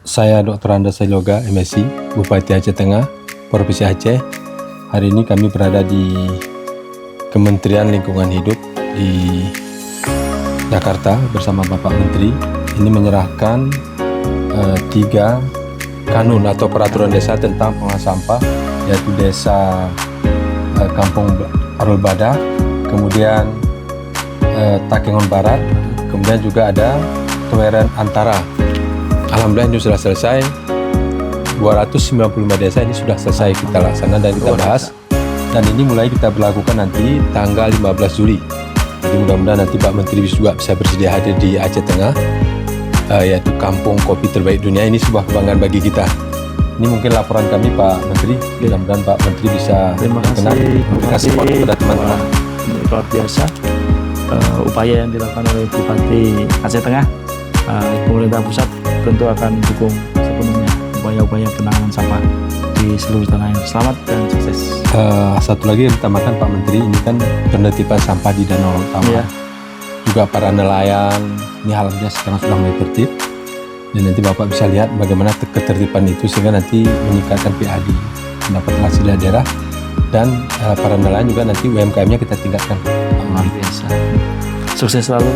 Saya Dr. Andas Sailoga, MSc, Bupati Aceh Tengah, Provinsi Aceh. Hari ini kami berada di Kementerian Lingkungan Hidup di Jakarta bersama Bapak Menteri. Ini menyerahkan 3 kanun atau peraturan desa tentang pengelolaan sampah, yaitu Desa Kampung Arul Badak, kemudian Takengon Barat, kemudian juga ada Teweren Antara. Alhamdulillah ini sudah selesai. 295 desa ini sudah selesai kita laksanakan dan kita bahas. Dan ini mulai kita berlakukan nanti tanggal 15 Juli. Jadi mudah-mudahan nanti Pak Menteri juga bisa bersedia hadir di Aceh Tengah, yaitu Kampung Kopi Terbaik Dunia. Ini sebuah kebanggaan bagi kita. Ini mungkin laporan kami Pak Menteri. Mudah-mudahan Pak Menteri bisa kasih kepada teman-teman. Luar biasa upaya yang dilakukan oleh Bupati Aceh Tengah. Pemerintah pusat tentu akan dukung sepenuhnya upaya-upaya penanganan sampah di seluruh tanah air. Selamat dan sukses. Satu lagi yang ditambahkan Pak Menteri, ini kan penertiban sampah di Danau Utama. Juga para nelayan, ini alhamdulillah sekarang sudah mulai tertib. Dan nanti Bapak bisa lihat bagaimana ketertiban itu sehingga nanti meningkatkan PAD, pendapatan hasil daerah, dan para nelayan juga nanti UMKM-nya kita tingkatkan. Luar biasa. Sukses selalu.